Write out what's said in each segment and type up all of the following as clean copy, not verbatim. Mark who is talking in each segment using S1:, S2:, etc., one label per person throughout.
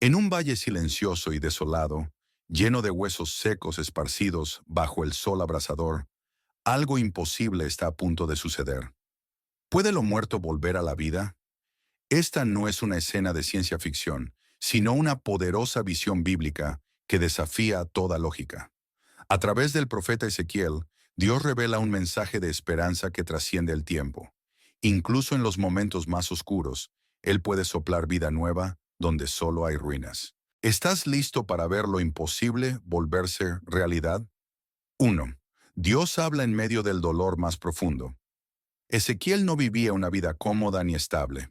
S1: En un valle silencioso y desolado, lleno de huesos secos esparcidos bajo el sol abrasador, algo imposible está a punto de suceder. ¿Puede lo muerto volver a la vida? Esta no es una escena de ciencia ficción, sino una poderosa visión bíblica que desafía toda lógica. A través del profeta Ezequiel, Dios revela un mensaje de esperanza que trasciende el tiempo. Incluso en los momentos más oscuros, Él puede soplar vida nueva donde solo hay ruinas. ¿Estás listo para ver lo imposible volverse realidad? 1. Dios habla en medio del dolor más profundo. Ezequiel no vivía una vida cómoda ni estable.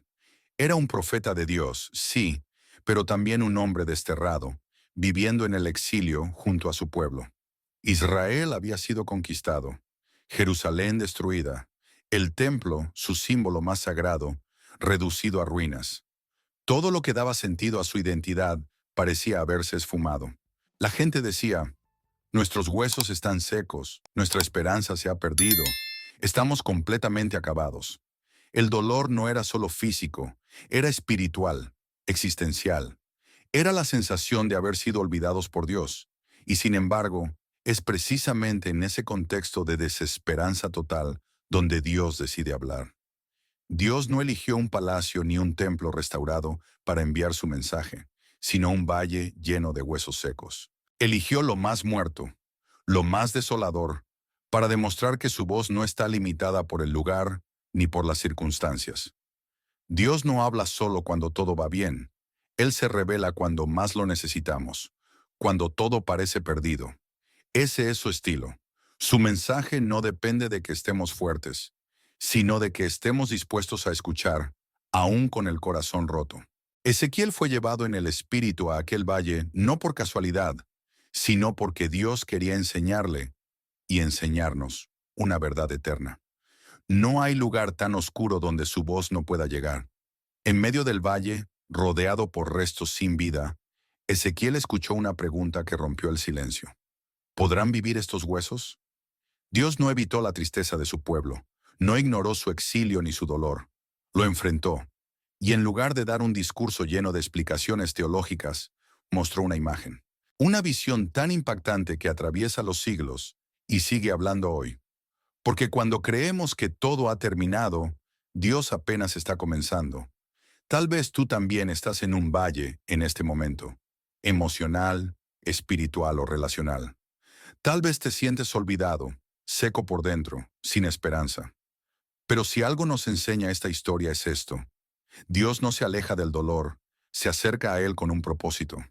S1: Era un profeta de Dios, sí, pero también un hombre desterrado, viviendo en el exilio junto a su pueblo. Israel había sido conquistado, Jerusalén destruida, el templo, su símbolo más sagrado, reducido a ruinas. Todo lo que daba sentido a su identidad parecía haberse esfumado. La gente decía, nuestros huesos están secos, nuestra esperanza se ha perdido, estamos completamente acabados. El dolor no era solo físico, era espiritual, existencial. Era la sensación de haber sido olvidados por Dios. Y sin embargo, es precisamente en ese contexto de desesperanza total donde Dios decide hablar. Dios no eligió un palacio ni un templo restaurado para enviar su mensaje, sino un valle lleno de huesos secos. Eligió lo más muerto, lo más desolador, para demostrar que su voz no está limitada por el lugar ni por las circunstancias. Dios no habla solo cuando todo va bien. Él se revela cuando más lo necesitamos, cuando todo parece perdido. Ese es su estilo. Su mensaje no depende de que estemos fuertes, sino de que estemos dispuestos a escuchar, aún con el corazón roto. Ezequiel fue llevado en el espíritu a aquel valle no por casualidad, sino porque Dios quería enseñarle y enseñarnos una verdad eterna. No hay lugar tan oscuro donde su voz no pueda llegar. En medio del valle, rodeado por restos sin vida, Ezequiel escuchó una pregunta que rompió el silencio. ¿Podrán vivir estos huesos? Dios no evitó la tristeza de su pueblo, no ignoró su exilio ni su dolor. Lo enfrentó, y en lugar de dar un discurso lleno de explicaciones teológicas, mostró una imagen. Una visión tan impactante que atraviesa los siglos y sigue hablando hoy. Porque cuando creemos que todo ha terminado, Dios apenas está comenzando. Tal vez tú también estás en un valle en este momento, emocional, espiritual o relacional. Tal vez te sientes olvidado, seco por dentro, sin esperanza. Pero si algo nos enseña esta historia es esto. Dios no se aleja del dolor, se acerca a él con un propósito.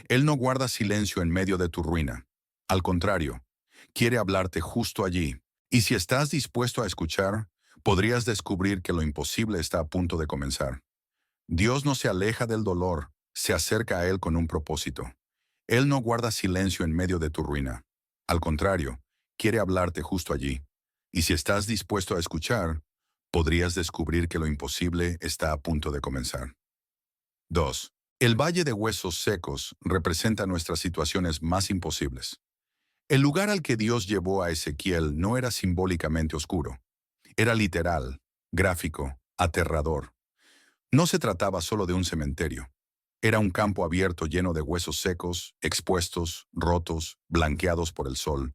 S1: Él no guarda silencio en medio de tu ruina. Al contrario, quiere hablarte justo allí. Y si estás dispuesto a escuchar, podrías descubrir que lo imposible está a punto de comenzar. Dios no se aleja del dolor, se acerca a él con un propósito. Él no guarda silencio en medio de tu ruina. Al contrario, quiere hablarte justo allí. Y si estás dispuesto a escuchar, podrías descubrir que lo imposible está a punto de comenzar. 2. El valle de huesos secos representa nuestras situaciones más imposibles. El lugar al que Dios llevó a Ezequiel no era simbólicamente oscuro. Era literal, gráfico, aterrador. No se trataba solo de un cementerio. Era un campo abierto lleno de huesos secos, expuestos, rotos, blanqueados por el sol.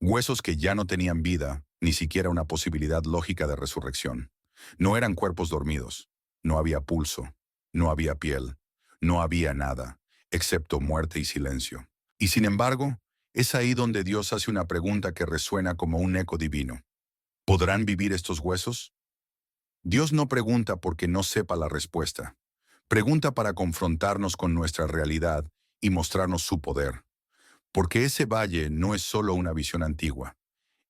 S1: Huesos que ya no tenían vida, ni siquiera una posibilidad lógica de resurrección. No eran cuerpos dormidos. No había pulso. No había piel. No había nada, excepto muerte y silencio. Y sin embargo, es ahí donde Dios hace una pregunta que resuena como un eco divino. ¿Podrán vivir estos huesos? Dios no pregunta porque no sepa la respuesta. Pregunta para confrontarnos con nuestra realidad y mostrarnos su poder. Porque ese valle no es solo una visión antigua.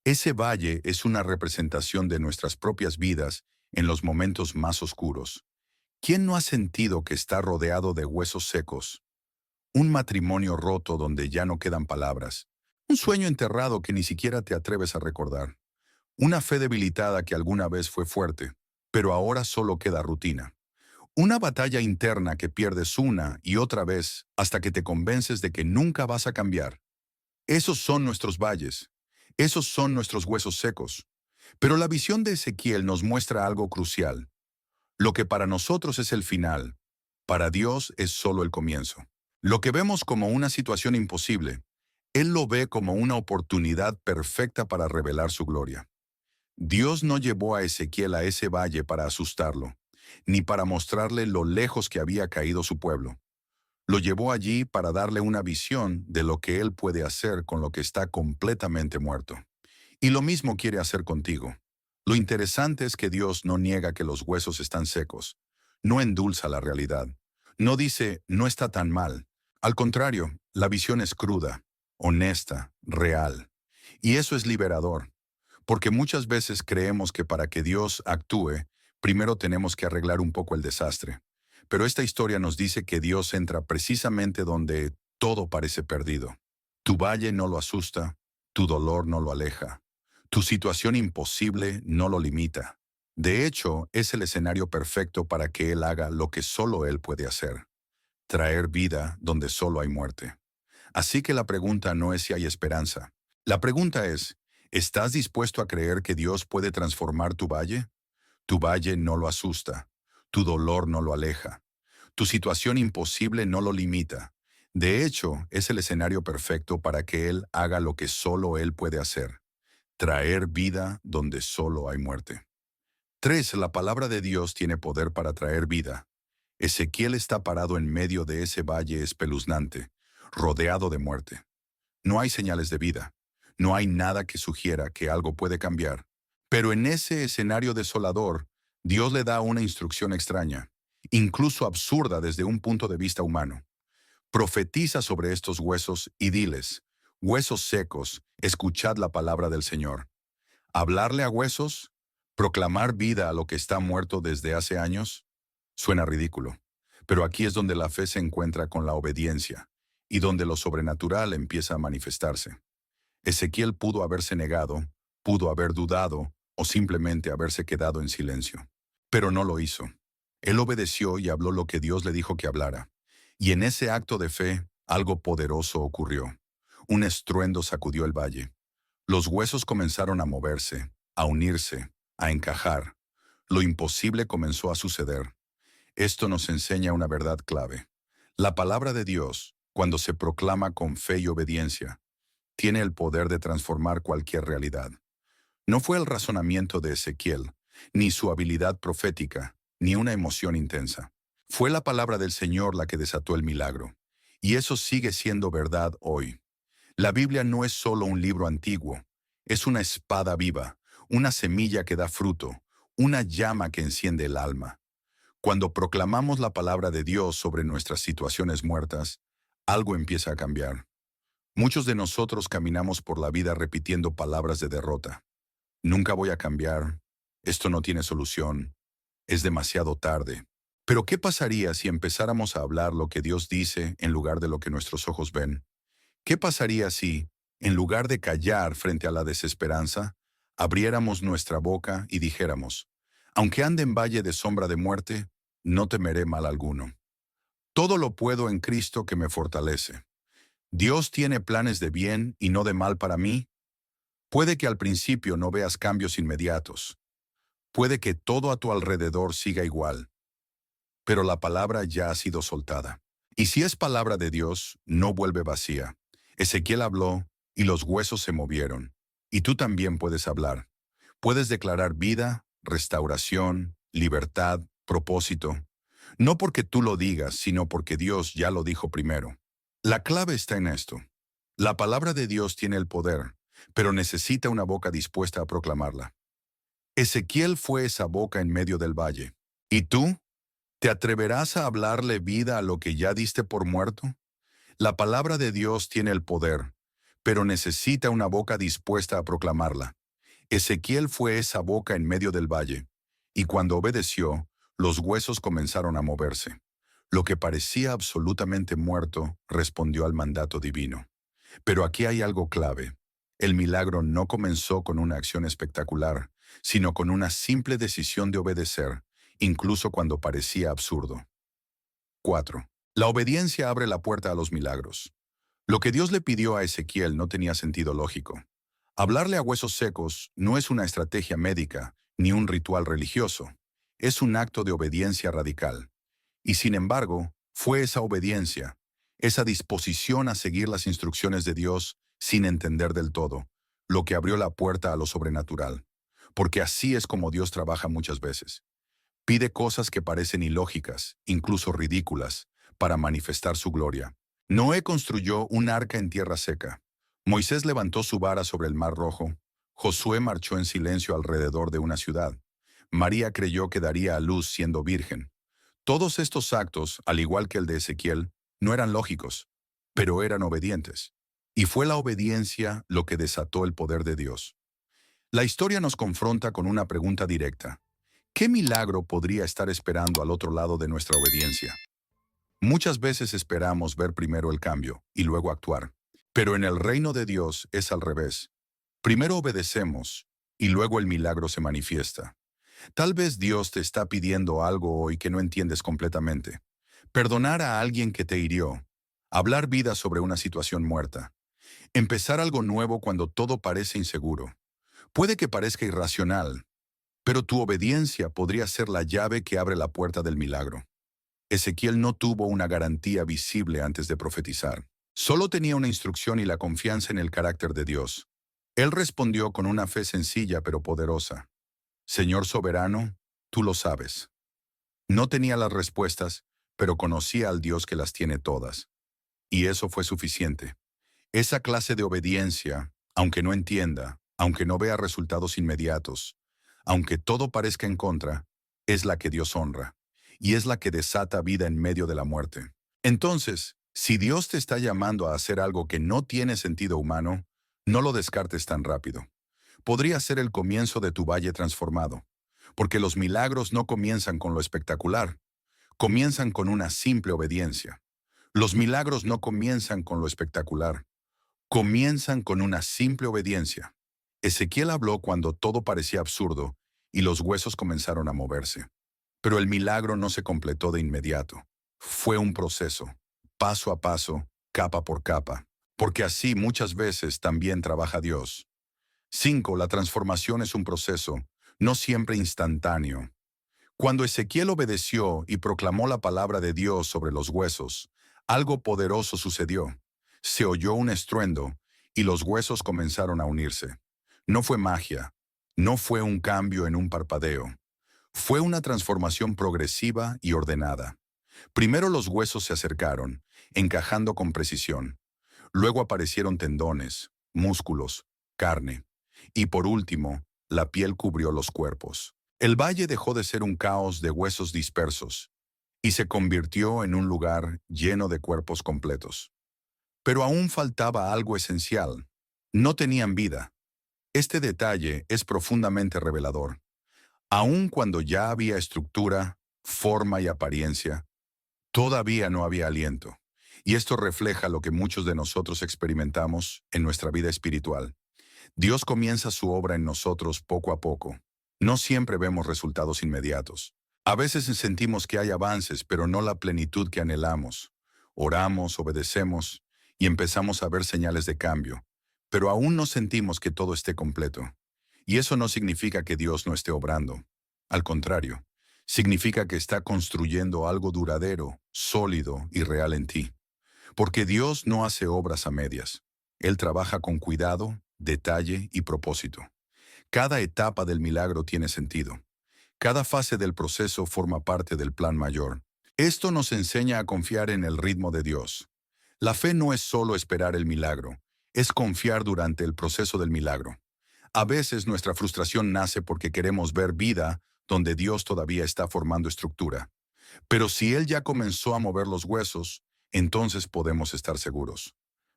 S1: Ese valle es una representación de nuestras propias vidas en los momentos más oscuros. ¿Quién no ha sentido que está rodeado de huesos secos? Un matrimonio roto donde ya no quedan palabras. Un sueño enterrado que ni siquiera te atreves a recordar. Una fe debilitada que alguna vez fue fuerte, pero ahora solo queda rutina. Una batalla interna que pierdes una y otra vez hasta que te convences de que nunca vas a cambiar. Esos son nuestros valles. Esos son nuestros huesos secos. Pero la visión de Ezequiel nos muestra algo crucial. Lo que para nosotros es el final. Para Dios es solo el comienzo. Lo que vemos como una situación imposible, Él lo ve como una oportunidad perfecta para revelar su gloria. Dios no llevó a Ezequiel a ese valle para asustarlo, ni para mostrarle lo lejos que había caído su pueblo. Lo llevó allí para darle una visión de lo que Él puede hacer con lo que está completamente muerto. Y lo mismo quiere hacer contigo. Lo interesante es que Dios no niega que los huesos están secos. No endulza la realidad. No dice, no está tan mal. Al contrario, la visión es cruda, honesta, real. Y eso es liberador, porque muchas veces creemos que para que Dios actúe, primero tenemos que arreglar un poco el desastre. Pero esta historia nos dice que Dios entra precisamente donde todo parece perdido. Tu valle no lo asusta, tu dolor no lo aleja, tu situación imposible no lo limita. De hecho, es el escenario perfecto para que Él haga lo que solo Él puede hacer: traer vida donde solo hay muerte. Así que la pregunta no es si hay esperanza. La pregunta es, ¿estás dispuesto a creer que Dios puede transformar tu valle? Tu valle no lo asusta, tu dolor no lo aleja, tu situación imposible no lo limita. De hecho, es el escenario perfecto para que Él haga lo que solo Él puede hacer: traer vida donde solo hay muerte. 3. La palabra de Dios tiene poder para traer vida. Ezequiel está parado en medio de ese valle espeluznante, rodeado de muerte. No hay señales de vida. No hay nada que sugiera que algo puede cambiar. Pero en ese escenario desolador, Dios le da una instrucción extraña, incluso absurda desde un punto de vista humano. Profetiza sobre estos huesos y diles: huesos secos, escuchad la palabra del Señor. ¿Hablarle a huesos? ¿Proclamar vida a lo que está muerto desde hace años? Suena ridículo, pero aquí es donde la fe se encuentra con la obediencia, y donde lo sobrenatural empieza a manifestarse. Ezequiel pudo haberse negado, pudo haber dudado, o simplemente haberse quedado en silencio. Pero no lo hizo. Él obedeció y habló lo que Dios le dijo que hablara. Y en ese acto de fe, algo poderoso ocurrió. Un estruendo sacudió el valle. Los huesos comenzaron a moverse, a unirse, a encajar. Lo imposible comenzó a suceder. Esto nos enseña una verdad clave. La palabra de Dios, cuando se proclama con fe y obediencia, tiene el poder de transformar cualquier realidad. No fue el razonamiento de Ezequiel, ni su habilidad profética, ni una emoción intensa. Fue la palabra del Señor la que desató el milagro. Y eso sigue siendo verdad hoy. La Biblia no es solo un libro antiguo, es una espada viva, una semilla que da fruto, una llama que enciende el alma. Cuando proclamamos la palabra de Dios sobre nuestras situaciones muertas, algo empieza a cambiar. Muchos de nosotros caminamos por la vida repitiendo palabras de derrota. Nunca voy a cambiar, esto no tiene solución, es demasiado tarde. Pero ¿qué pasaría si empezáramos a hablar lo que Dios dice en lugar de lo que nuestros ojos ven? ¿Qué pasaría si, en lugar de callar frente a la desesperanza, abriéramos nuestra boca y dijéramos: aunque ande en valle de sombra de muerte, no temeré mal alguno? Todo lo puedo en Cristo que me fortalece. Dios tiene planes de bien y no de mal para mí. Puede que al principio no veas cambios inmediatos. Puede que todo a tu alrededor siga igual, pero la palabra ya ha sido soltada. Y si es palabra de Dios, no vuelve vacía. Ezequiel habló y los huesos se movieron. Y tú también puedes hablar. Puedes declarar vida, restauración, libertad, propósito. No porque tú lo digas, sino porque Dios ya lo dijo primero. La clave está en esto. La palabra de Dios tiene el poder, pero necesita una boca dispuesta a proclamarla. Ezequiel fue esa boca en medio del valle. ¿Y tú? ¿Te atreverás a hablarle vida a lo que ya diste por muerto? La palabra de Dios tiene el poder, pero necesita una boca dispuesta a proclamarla. Ezequiel fue esa boca en medio del valle, y cuando obedeció, los huesos comenzaron a moverse. Lo que parecía absolutamente muerto respondió al mandato divino. Pero aquí hay algo clave. El milagro no comenzó con una acción espectacular, sino con una simple decisión de obedecer, incluso cuando parecía absurdo. 4. La obediencia abre la puerta a los milagros. Lo que Dios le pidió a Ezequiel no tenía sentido lógico. Hablarle a huesos secos no es una estrategia médica ni un ritual religioso. Es un acto de obediencia radical. Y sin embargo, fue esa obediencia, esa disposición a seguir las instrucciones de Dios sin entender del todo, lo que abrió la puerta a lo sobrenatural. Porque así es como Dios trabaja muchas veces. Pide cosas que parecen ilógicas, incluso ridículas, para manifestar su gloria. Noé construyó un arca en tierra seca. Moisés levantó su vara sobre el mar Rojo. Josué marchó en silencio alrededor de una ciudad. María creyó que daría a luz siendo virgen. Todos estos actos, al igual que el de Ezequiel, no eran lógicos, pero eran obedientes. Y fue la obediencia lo que desató el poder de Dios. La historia nos confronta con una pregunta directa. ¿Qué milagro podría estar esperando al otro lado de nuestra obediencia? Muchas veces esperamos ver primero el cambio y luego actuar. Pero en el reino de Dios es al revés. Primero obedecemos y luego el milagro se manifiesta. Tal vez Dios te está pidiendo algo hoy que no entiendes completamente. Perdonar a alguien que te hirió. Hablar vida sobre una situación muerta. Empezar algo nuevo cuando todo parece inseguro. Puede que parezca irracional, pero tu obediencia podría ser la llave que abre la puerta del milagro. Ezequiel no tuvo una garantía visible antes de profetizar. Solo tenía una instrucción y la confianza en el carácter de Dios. Él respondió con una fe sencilla pero poderosa. Señor soberano, tú lo sabes. No tenía las respuestas, pero conocía al Dios que las tiene todas. Y eso fue suficiente. Esa clase de obediencia, aunque no entienda, aunque no vea resultados inmediatos, aunque todo parezca en contra, es la que Dios honra, y es la que desata vida en medio de la muerte. Entonces, si Dios te está llamando a hacer algo que no tiene sentido humano, no lo descartes tan rápido. Podría ser el comienzo de tu valle transformado, porque los milagros no comienzan con lo espectacular, comienzan con una simple obediencia. Los milagros no comienzan con lo espectacular, comienzan con una simple obediencia. Ezequiel habló cuando todo parecía absurdo y los huesos comenzaron a moverse. Pero el milagro no se completó de inmediato. Fue un proceso, paso a paso, capa por capa, porque así muchas veces también trabaja Dios. 5. La transformación es un proceso, no siempre instantáneo. Cuando Ezequiel obedeció y proclamó la palabra de Dios sobre los huesos, algo poderoso sucedió. Se oyó un estruendo y los huesos comenzaron a unirse. No fue magia, no fue un cambio en un parpadeo. Fue una transformación progresiva y ordenada. Primero los huesos se acercaron, encajando con precisión. Luego aparecieron tendones, músculos, carne. Y por último, la piel cubrió los cuerpos. El valle dejó de ser un caos de huesos dispersos y se convirtió en un lugar lleno de cuerpos completos. Pero aún faltaba algo esencial. No tenían vida. Este detalle es profundamente revelador. Aun cuando ya había estructura, forma y apariencia, todavía no había aliento. Y esto refleja lo que muchos de nosotros experimentamos en nuestra vida espiritual. Dios comienza su obra en nosotros poco a poco. No siempre vemos resultados inmediatos. A veces sentimos que hay avances, pero no la plenitud que anhelamos. Oramos, obedecemos y empezamos a ver señales de cambio, pero aún no sentimos que todo esté completo. Y eso no significa que Dios no esté obrando. Al contrario, significa que está construyendo algo duradero, sólido y real en ti. Porque Dios no hace obras a medias. Él trabaja con cuidado, detalle y propósito. Cada etapa del milagro tiene sentido. Cada fase del proceso forma parte del plan mayor. Esto nos enseña a confiar en el ritmo de Dios. La fe no es solo esperar el milagro, es confiar durante el proceso del milagro. A veces nuestra frustración nace porque queremos ver vida donde Dios todavía está formando estructura. Pero si Él ya comenzó a mover los huesos, entonces podemos estar seguros.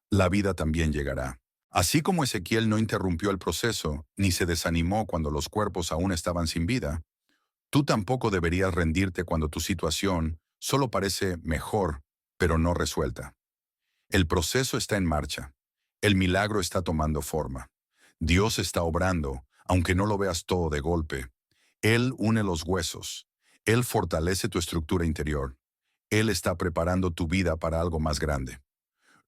S1: La vida también llegará. Así como Ezequiel no interrumpió el proceso, ni se desanimó cuando los cuerpos aún estaban sin vida, tú tampoco deberías rendirte cuando tu situación solo parece mejor, pero no resuelta. El proceso está en marcha. El milagro está tomando forma. Dios está obrando, aunque no lo veas todo de golpe. Él une los huesos. Él fortalece tu estructura interior. Él está preparando tu vida para algo más grande.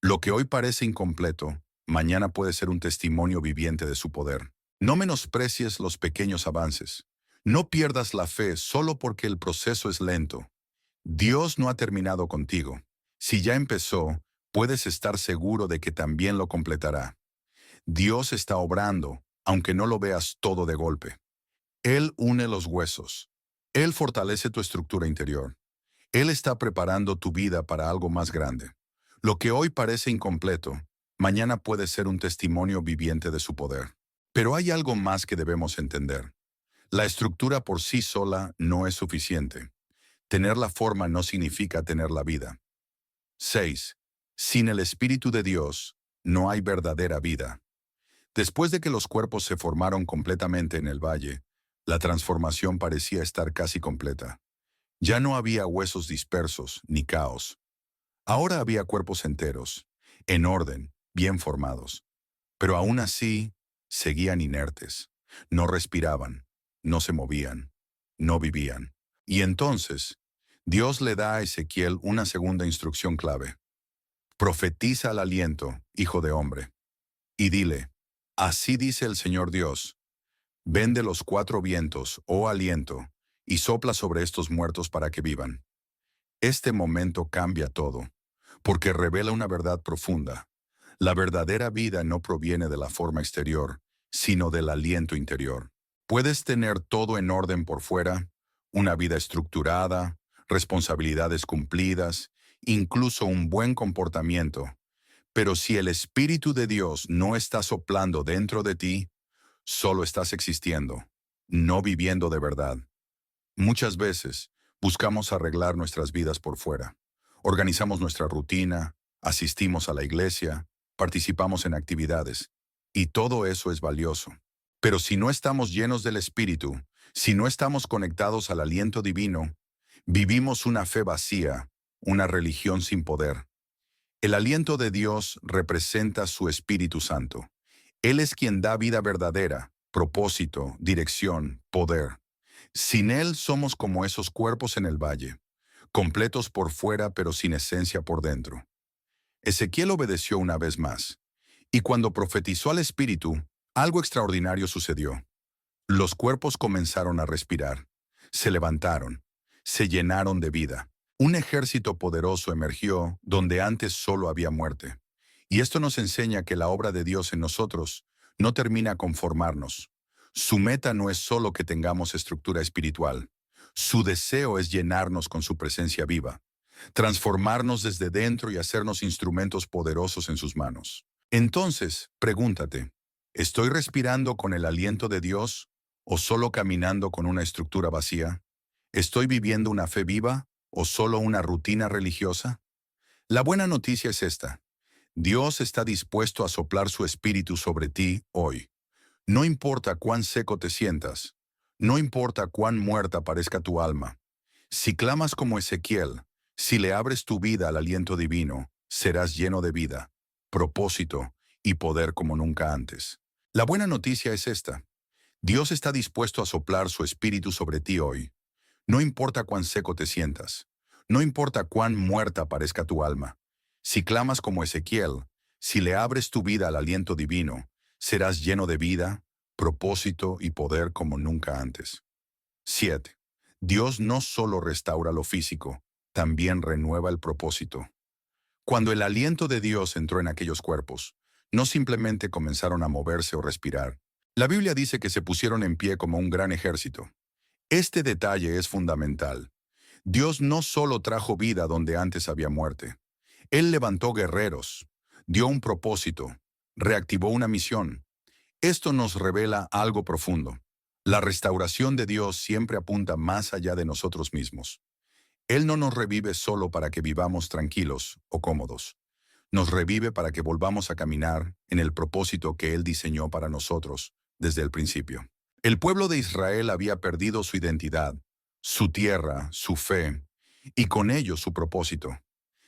S1: Lo que hoy parece incompleto, mañana puede ser un testimonio viviente de su poder. No menosprecies los pequeños avances. No pierdas la fe solo porque el proceso es lento. Dios no ha terminado contigo. Si ya empezó, puedes estar seguro de que también lo completará. Dios está obrando, aunque no lo veas todo de golpe. Él une los huesos. Él fortalece tu estructura interior. Él está preparando tu vida para algo más grande. Lo que hoy parece incompleto, mañana puede ser un testimonio viviente de su poder. Pero hay algo más que debemos entender. La estructura por sí sola no es suficiente. Tener la forma no significa tener la vida. 6. Sin el Espíritu de Dios, no hay verdadera vida. Después de que los cuerpos se formaron completamente en el valle, la transformación parecía estar casi completa. Ya no había huesos dispersos ni caos. Ahora había cuerpos enteros, en orden, bien formados. Pero aún así, seguían inertes. No respiraban, no se movían, no vivían. Y entonces, Dios le da a Ezequiel una segunda instrucción clave. Profetiza al aliento, hijo de hombre, y dile, así dice el Señor Dios, ven de los cuatro vientos, oh aliento, y sopla sobre estos muertos para que vivan. Este momento cambia todo, porque revela una verdad profunda. La verdadera vida no proviene de la forma exterior, sino del aliento interior. Puedes tener todo en orden por fuera, una vida estructurada, responsabilidades cumplidas, incluso un buen comportamiento, pero si el Espíritu de Dios no está soplando dentro de ti, solo estás existiendo, no viviendo de verdad. Muchas veces buscamos arreglar nuestras vidas por fuera. Organizamos nuestra rutina, asistimos a la iglesia, participamos en actividades, y todo eso es valioso. Pero si no estamos llenos del Espíritu, si no estamos conectados al aliento divino, vivimos una fe vacía, una religión sin poder. El aliento de Dios representa su Espíritu Santo. Él es quien da vida verdadera, propósito, dirección, poder. Sin Él somos como esos cuerpos en el valle, completos por fuera pero sin esencia por dentro. Ezequiel obedeció una vez más, y cuando profetizó al Espíritu, algo extraordinario sucedió. Los cuerpos comenzaron a respirar, se levantaron, se llenaron de vida. Un ejército poderoso emergió donde antes solo había muerte. Y esto nos enseña que la obra de Dios en nosotros no termina con formarnos. Su meta no es solo que tengamos estructura espiritual. Su deseo es llenarnos con su presencia viva, transformarnos desde dentro y hacernos instrumentos poderosos en sus manos. Entonces, pregúntate, ¿estoy respirando con el aliento de Dios o solo caminando con una estructura vacía? ¿Estoy viviendo una fe viva o solo una rutina religiosa? La buena noticia es esta. Dios está dispuesto a soplar su espíritu sobre ti hoy. No importa cuán seco te sientas, no importa cuán muerta parezca tu alma. Si clamas como Ezequiel, si le abres tu vida al aliento divino, serás lleno de vida, propósito y poder como nunca antes. La buena noticia es esta. Dios está dispuesto a soplar su espíritu sobre ti hoy. No importa cuán seco te sientas, no importa cuán muerta parezca tu alma. Si clamas como Ezequiel, si le abres tu vida al aliento divino, serás lleno de vida, propósito y poder como nunca antes. 7. Dios no solo restaura lo físico, también renueva el propósito. Cuando el aliento de Dios entró en aquellos cuerpos, no simplemente comenzaron a moverse o respirar. La Biblia dice que se pusieron en pie como un gran ejército. Este detalle es fundamental. Dios no solo trajo vida donde antes había muerte. Él levantó guerreros, dio un propósito, reactivó una misión. Esto nos revela algo profundo. La restauración de Dios siempre apunta más allá de nosotros mismos. Él no nos revive solo para que vivamos tranquilos o cómodos. Nos revive para que volvamos a caminar en el propósito que Él diseñó para nosotros desde el principio. El pueblo de Israel había perdido su identidad, su tierra, su fe, y con ello su propósito.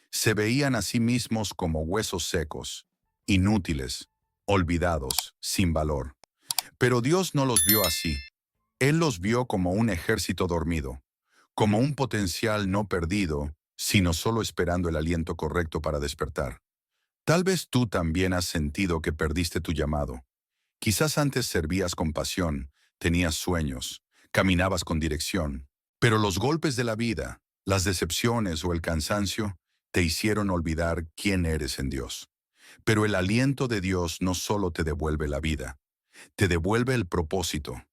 S1: Se veían a sí mismos como huesos secos, inútiles, olvidados, sin valor. Pero Dios no los vio así. Él los vio como un ejército dormido, como un potencial no perdido, sino solo esperando el aliento correcto para despertar. Tal vez tú también has sentido que perdiste tu llamado. Quizás antes servías con pasión, tenías sueños, caminabas con dirección, pero los golpes de la vida, Las decepciones o el cansancio te hicieron olvidar quién eres en Dios. Pero el aliento de Dios no solo te devuelve la vida, te devuelve el propósito.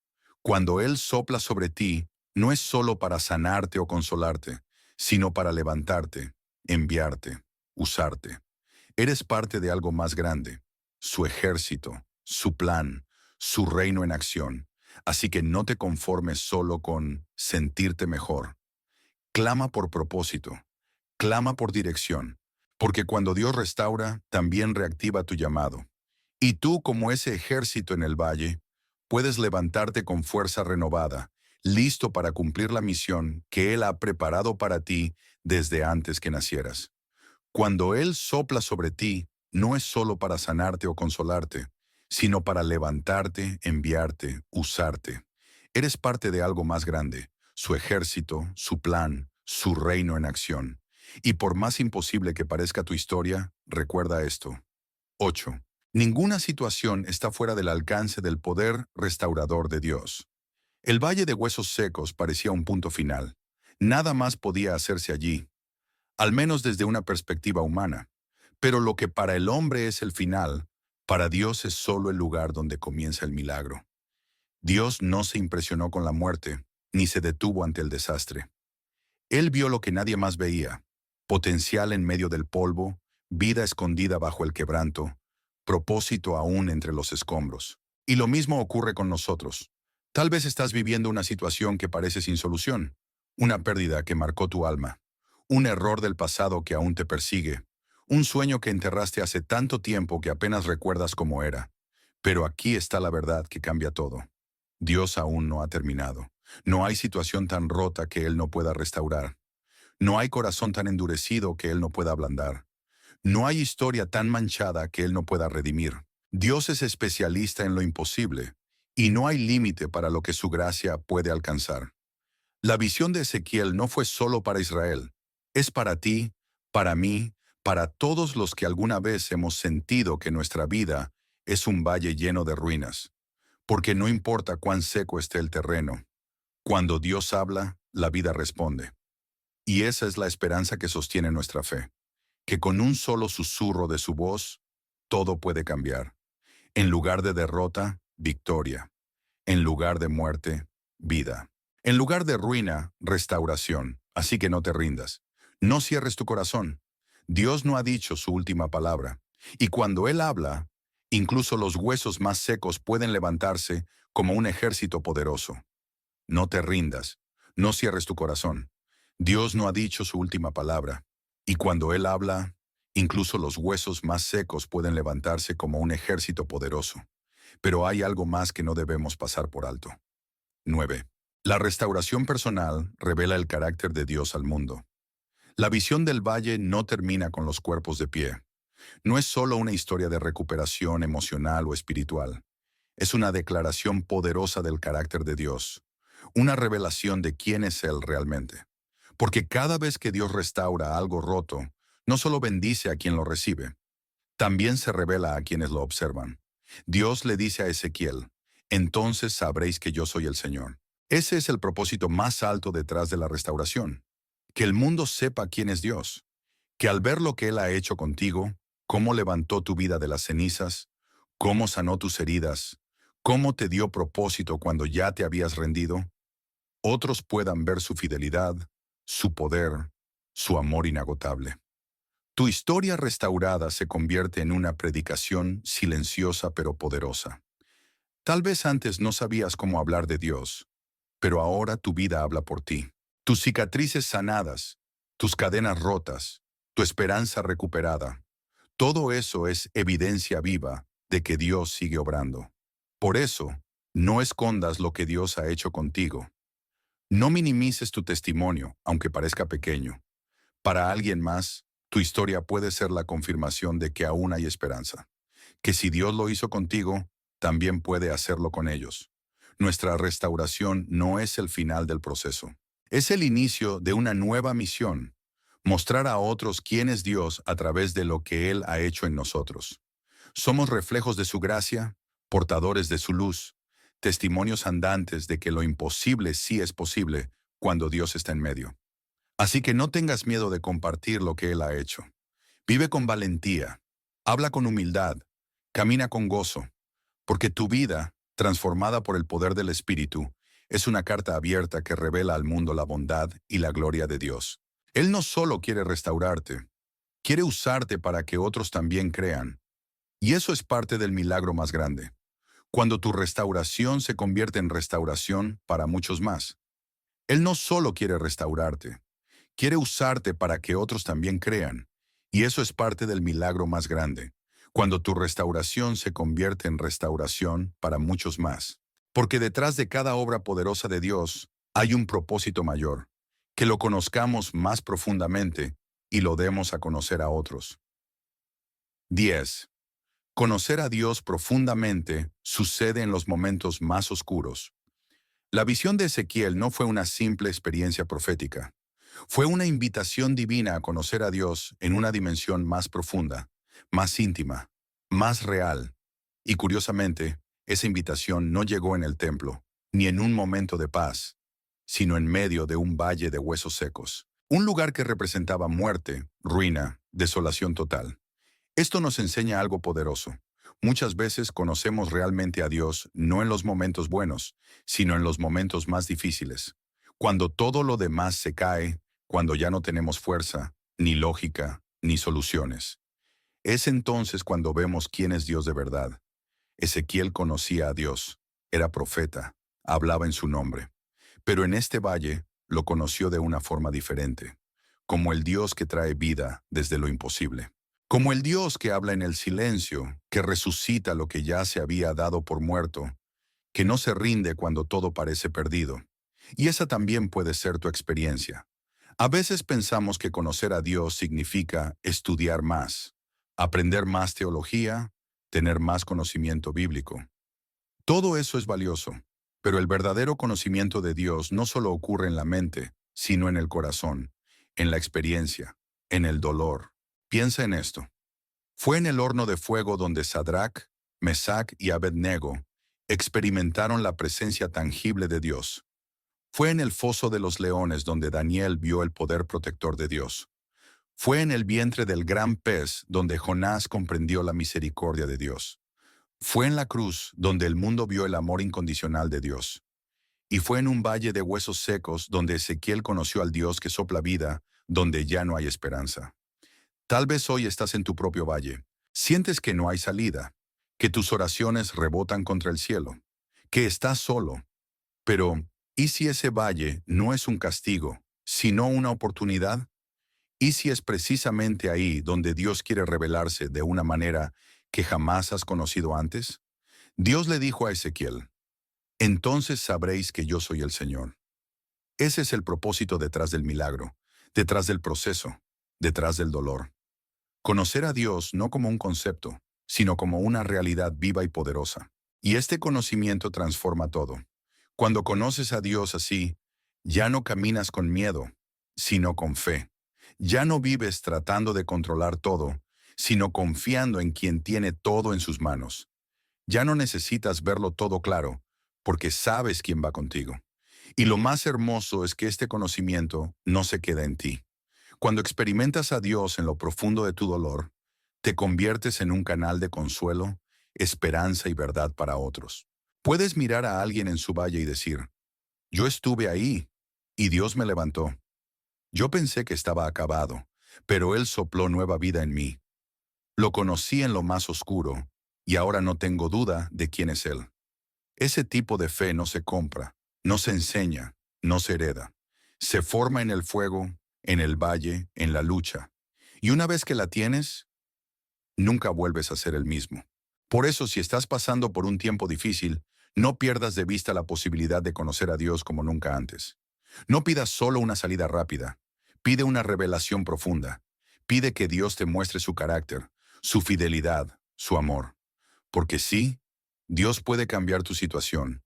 S1: Cuando Él sopla sobre ti, no es solo para sanarte o consolarte, sino para levantarte, enviarte, usarte. Eres parte de algo más grande, su ejército, su plan, su reino en acción. Así que no te conformes solo con sentirte mejor. Clama por propósito, clama por dirección, porque cuando Dios restaura, también reactiva tu llamado. Y tú, como ese ejército en el valle, puedes levantarte con fuerza renovada, listo para cumplir la misión que Él ha preparado para ti desde antes que nacieras. Cuando Él sopla sobre ti, no es solo para sanarte o consolarte, sino para levantarte, enviarte, usarte. Eres parte de algo más grande, su ejército, su plan, su reino en acción. Y por más imposible que parezca tu historia, recuerda esto. 8. Ninguna situación está fuera del alcance del poder restaurador de Dios. El valle de huesos secos parecía un punto final. Nada más podía hacerse allí, al menos desde una perspectiva humana. Pero lo que para el hombre es el final, para Dios es solo el lugar donde comienza el milagro. Dios no se impresionó con la muerte, ni se detuvo ante el desastre. Él vio lo que nadie más veía: potencial en medio del polvo, vida escondida bajo el quebranto, propósito aún entre los escombros. Y lo mismo ocurre con nosotros. Tal vez estás viviendo una situación que parece sin solución, una pérdida que marcó tu alma, un error del pasado que aún te persigue, un sueño que enterraste hace tanto tiempo que apenas recuerdas cómo era. Pero aquí está la verdad que cambia todo. Dios aún no ha terminado. No hay situación tan rota que Él no pueda restaurar. No hay corazón tan endurecido que Él no pueda ablandar. No hay historia tan manchada que Él no pueda redimir. Dios es especialista en lo imposible, y no hay límite para lo que su gracia puede alcanzar. La visión de Ezequiel no fue solo para Israel. Es para ti, para mí, para todos los que alguna vez hemos sentido que nuestra vida es un valle lleno de ruinas. Porque no importa cuán seco esté el terreno, cuando Dios habla, la vida responde. Y esa es la esperanza que sostiene nuestra fe, que con un solo susurro de su voz, todo puede cambiar. En lugar de derrota, victoria. En lugar de muerte, vida. En lugar de ruina, restauración. Así que no te rindas. No cierres tu corazón. Dios no ha dicho su última palabra. Y cuando Él habla, incluso los huesos más secos pueden levantarse como un ejército poderoso. No te rindas, no cierres tu corazón. Dios no ha dicho su última palabra. Y cuando Él habla, incluso los huesos más secos pueden levantarse como un ejército poderoso. Pero hay algo más que no debemos pasar por alto. 9. La restauración personal revela el carácter de Dios al mundo. La visión del valle no termina con los cuerpos de pie. No es solo una historia de recuperación emocional o espiritual. Es una declaración poderosa del carácter de Dios, una revelación de quién es Él realmente. Porque cada vez que Dios restaura algo roto, no solo bendice a quien lo recibe, también se revela a quienes lo observan. Dios le dice a Ezequiel: entonces sabréis que yo soy el Señor. Ese es el propósito más alto detrás de la restauración. Que el mundo sepa quién es Dios. Que al ver lo que Él ha hecho contigo, cómo levantó tu vida de las cenizas, cómo sanó tus heridas, cómo te dio propósito cuando ya te habías rendido, otros puedan ver su fidelidad, su poder, su amor inagotable. Tu historia restaurada se convierte en una predicación silenciosa pero poderosa. Tal vez antes no sabías cómo hablar de Dios, pero ahora tu vida habla por ti. Tus cicatrices sanadas, tus cadenas rotas, tu esperanza recuperada. Todo eso es evidencia viva de que Dios sigue obrando. Por eso, no escondas lo que Dios ha hecho contigo. No minimices tu testimonio, aunque parezca pequeño. Para alguien más, tu historia puede ser la confirmación de que aún hay esperanza. Que si Dios lo hizo contigo, también puede hacerlo con ellos. Nuestra restauración no es el final del proceso. Es el inicio de una nueva misión: mostrar a otros quién es Dios a través de lo que Él ha hecho en nosotros. Somos reflejos de su gracia, portadores de su luz, testimonios andantes de que lo imposible sí es posible cuando Dios está en medio. Así que no tengas miedo de compartir lo que Él ha hecho. Vive con valentía, habla con humildad, camina con gozo, porque tu vida, transformada por el poder del Espíritu, es una carta abierta que revela al mundo la bondad y la gloria de Dios. Él no solo quiere restaurarte, quiere usarte para que otros también crean. Y eso es parte del milagro más grande. Cuando tu restauración se convierte en restauración para muchos más. Él no solo quiere restaurarte, quiere usarte para que otros también crean. Y eso es parte del milagro más grande. Cuando tu restauración se convierte en restauración para muchos más. Porque detrás de cada obra poderosa de Dios hay un propósito mayor. Que lo conozcamos más profundamente y lo demos a conocer a otros. 10. Conocer a Dios profundamente sucede en los momentos más oscuros. La visión de Ezequiel no fue una simple experiencia profética. Fue una invitación divina a conocer a Dios en una dimensión más profunda, más íntima, más real. Y curiosamente, esa invitación no llegó en el templo, ni en un momento de paz, sino en medio de un valle de huesos secos. Un lugar que representaba muerte, ruina, desolación total. Esto nos enseña algo poderoso. Muchas veces conocemos realmente a Dios no en los momentos buenos, sino en los momentos más difíciles. Cuando todo lo demás se cae, cuando ya no tenemos fuerza, ni lógica, ni soluciones. Es entonces cuando vemos quién es Dios de verdad. Ezequiel conocía a Dios, era profeta, hablaba en su nombre. Pero en este valle lo conoció de una forma diferente, como el Dios que trae vida desde lo imposible. Como el Dios que habla en el silencio, que resucita lo que ya se había dado por muerto, que no se rinde cuando todo parece perdido. Y esa también puede ser tu experiencia. A veces pensamos que conocer a Dios significa estudiar más, aprender más teología, tener más conocimiento bíblico. Todo eso es valioso, pero el verdadero conocimiento de Dios no solo ocurre en la mente, sino en el corazón, en la experiencia, en el dolor. Piensa en esto. Fue en el horno de fuego donde Sadrach, Mesach y Abednego experimentaron la presencia tangible de Dios. Fue en el foso de los leones donde Daniel vio el poder protector de Dios. Fue en el vientre del gran pez donde Jonás comprendió la misericordia de Dios. Fue en la cruz donde el mundo vio el amor incondicional de Dios. Y fue en un valle de huesos secos donde Ezequiel conoció al Dios que sopla vida, donde ya no hay esperanza. Tal vez hoy estás en tu propio valle. Sientes que no hay salida, que tus oraciones rebotan contra el cielo, que estás solo. Pero, ¿y si ese valle no es un castigo, sino una oportunidad? ¿Y si es precisamente ahí donde Dios quiere revelarse de una manera que jamás has conocido antes? Dios le dijo a Ezequiel, entonces sabréis que yo soy el Señor. Ese es el propósito detrás del milagro, detrás del proceso, detrás del dolor. Conocer a Dios no como un concepto, sino como una realidad viva y poderosa. Y este conocimiento transforma todo. Cuando conoces a Dios así, ya no caminas con miedo, sino con fe. Ya no vives tratando de controlar todo, sino confiando en quien tiene todo en sus manos. Ya no necesitas verlo todo claro, porque sabes quién va contigo. Y lo más hermoso es que este conocimiento no se queda en ti. Cuando experimentas a Dios en lo profundo de tu dolor, te conviertes en un canal de consuelo, esperanza y verdad para otros. Puedes mirar a alguien en su valle y decir, yo estuve ahí y Dios me levantó. Yo pensé que estaba acabado, pero Él sopló nueva vida en mí. Lo conocí en lo más oscuro y ahora no tengo duda de quién es Él. Ese tipo de fe no se compra, no se enseña, no se hereda. Se forma en el fuego, en el valle, en la lucha. Y una vez que la tienes, nunca vuelves a ser el mismo. Por eso, si estás pasando por un tiempo difícil, no pierdas de vista la posibilidad de conocer a Dios como nunca antes. No pidas solo una salida rápida. Pide una revelación profunda. Pide que Dios te muestre su carácter, su fidelidad, su amor. Porque sí, Dios puede cambiar tu situación,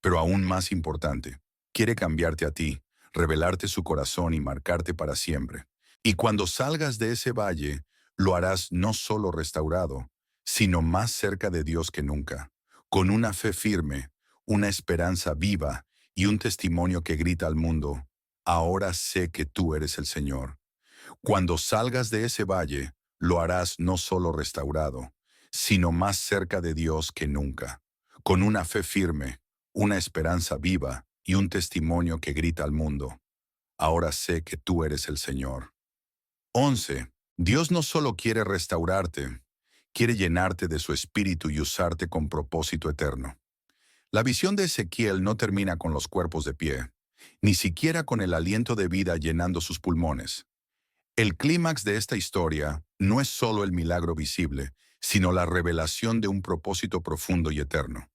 S1: pero aún más importante, quiere cambiarte a ti, revelarte su corazón y marcarte para siempre. Y cuando salgas de ese valle, lo harás no solo restaurado, sino más cerca de Dios que nunca, con una fe firme, una esperanza viva y un testimonio que grita al mundo, ahora sé que tú eres el Señor. Cuando salgas de ese valle, lo harás no solo restaurado, sino más cerca de Dios que nunca, con una fe firme, una esperanza viva y un testimonio que grita al mundo. Ahora sé que tú eres el Señor. 11. Dios no solo quiere restaurarte, quiere llenarte de su espíritu y usarte con propósito eterno. La visión de Ezequiel no termina con los cuerpos de pie, ni siquiera con el aliento de vida llenando sus pulmones. El clímax de esta historia no es solo el milagro visible, sino la revelación de un propósito profundo y eterno.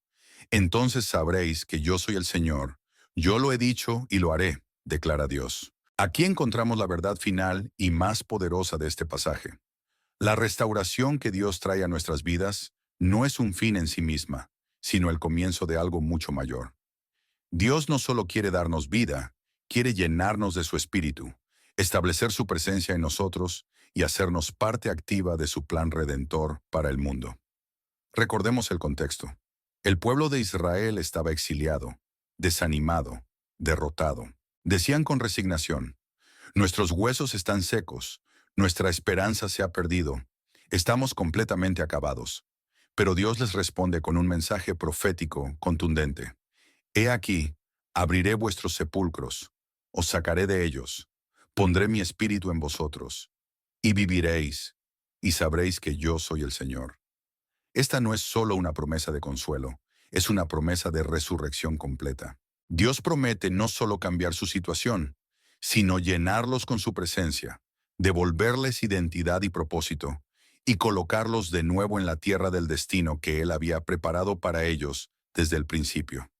S1: Entonces sabréis que yo soy el Señor, yo lo he dicho y lo haré, declara Dios. Aquí encontramos la verdad final y más poderosa de este pasaje. La restauración que Dios trae a nuestras vidas no es un fin en sí misma, sino el comienzo de algo mucho mayor. Dios no solo quiere darnos vida, quiere llenarnos de su espíritu, establecer su presencia en nosotros y hacernos parte activa de su plan redentor para el mundo. Recordemos el contexto. El pueblo de Israel estaba exiliado, desanimado, derrotado. Decían con resignación: nuestros huesos están secos, nuestra esperanza se ha perdido, estamos completamente acabados. Pero Dios les responde con un mensaje profético contundente. He aquí, abriré vuestros sepulcros, os sacaré de ellos, pondré mi espíritu en vosotros, y viviréis, y sabréis que yo soy el Señor. Esta no es solo una promesa de consuelo, es una promesa de resurrección completa. Dios promete no solo cambiar su situación, sino llenarlos con su presencia, devolverles identidad y propósito, y colocarlos de nuevo en la tierra del destino que Él había preparado para ellos desde el principio.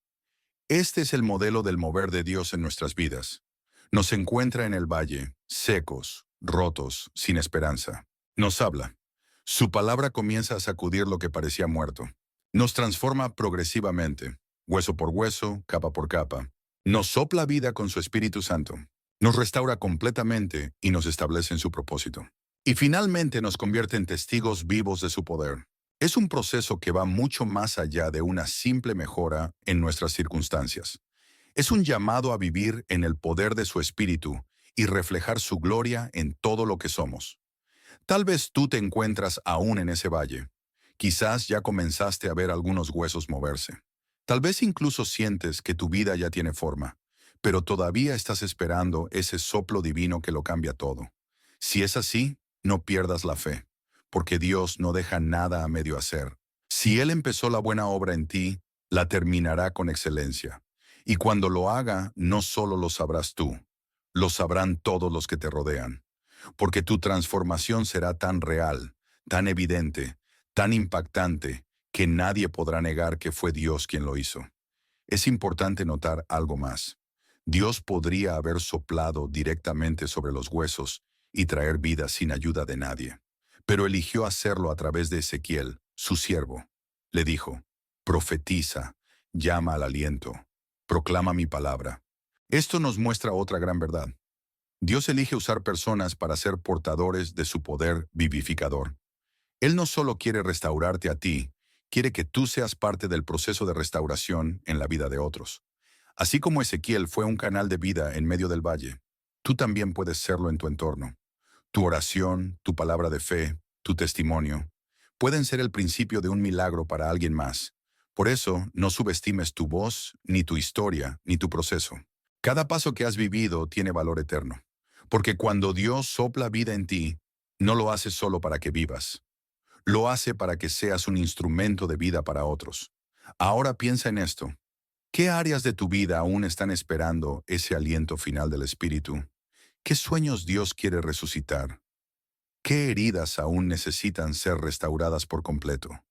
S1: Este es el modelo del mover de Dios en nuestras vidas. Nos encuentra en el valle, secos, rotos, sin esperanza. Nos habla. Su palabra comienza a sacudir lo que parecía muerto. Nos transforma progresivamente, hueso por hueso, capa por capa. Nos sopla vida con su Espíritu Santo. Nos restaura completamente y nos establece en su propósito. Y finalmente nos convierte en testigos vivos de su poder. Es un proceso que va mucho más allá de una simple mejora en nuestras circunstancias. Es un llamado a vivir en el poder de su Espíritu y reflejar su gloria en todo lo que somos. Tal vez tú te encuentras aún en ese valle. Quizás ya comenzaste a ver algunos huesos moverse. Tal vez incluso sientes que tu vida ya tiene forma, pero todavía estás esperando ese soplo divino que lo cambia todo. Si es así, no pierdas la fe, porque Dios no deja nada a medio hacer. Si Él empezó la buena obra en ti, la terminará con excelencia. Y cuando lo haga, no solo lo sabrás tú, lo sabrán todos los que te rodean, porque tu transformación será tan real, tan evidente, tan impactante, que nadie podrá negar que fue Dios quien lo hizo. Es importante notar algo más. Dios podría haber soplado directamente sobre los huesos y traer vida sin ayuda de nadie, pero eligió hacerlo a través de Ezequiel, su siervo. Le dijo: profetiza, llama al aliento, proclama mi palabra. Esto nos muestra otra gran verdad. Dios elige usar personas para ser portadores de su poder vivificador. Él no solo quiere restaurarte a ti, quiere que tú seas parte del proceso de restauración en la vida de otros. Así como Ezequiel fue un canal de vida en medio del valle, tú también puedes serlo en tu entorno. Tu oración, tu palabra de fe, tu testimonio, pueden ser el principio de un milagro para alguien más. Por eso, no subestimes tu voz, ni tu historia, ni tu proceso. Cada paso que has vivido tiene valor eterno. Porque cuando Dios sopla vida en ti, no lo hace solo para que vivas. Lo hace para que seas un instrumento de vida para otros. Ahora piensa en esto. ¿Qué áreas de tu vida aún están esperando ese aliento final del Espíritu? ¿Qué sueños Dios quiere resucitar? ¿Qué heridas aún necesitan ser restauradas por completo?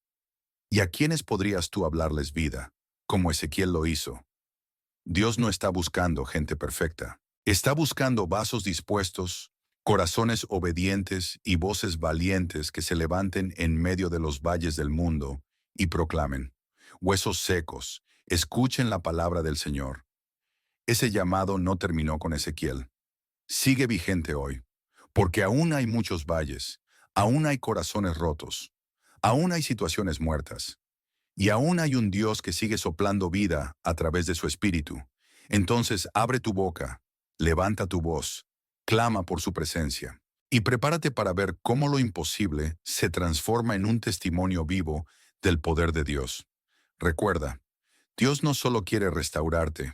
S1: ¿Y a quiénes podrías tú hablarles vida, como Ezequiel lo hizo? Dios no está buscando gente perfecta. Está buscando vasos dispuestos, corazones obedientes y voces valientes que se levanten en medio de los valles del mundo y proclamen: huesos secos, escuchen la palabra del Señor. Ese llamado no terminó con Ezequiel. Sigue vigente hoy, porque aún hay muchos valles, aún hay corazones rotos, aún hay situaciones muertas, y aún hay un Dios que sigue soplando vida a través de su Espíritu. Entonces abre tu boca, Levanta tu voz, clama por su presencia y prepárate para ver cómo lo imposible se transforma en un testimonio vivo del poder de Dios. Recuerda, Dios no solo quiere restaurarte,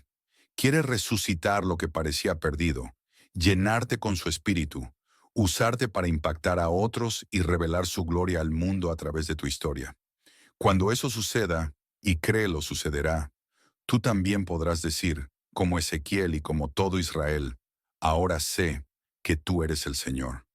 S1: quiere resucitar lo que parecía perdido, llenarte con su espíritu, usarte para impactar a otros y revelar su gloria al mundo a través de tu historia. Cuando eso suceda, y créelo sucederá, tú también podrás decir, como Ezequiel y como todo Israel, ahora sé que tú eres el Señor.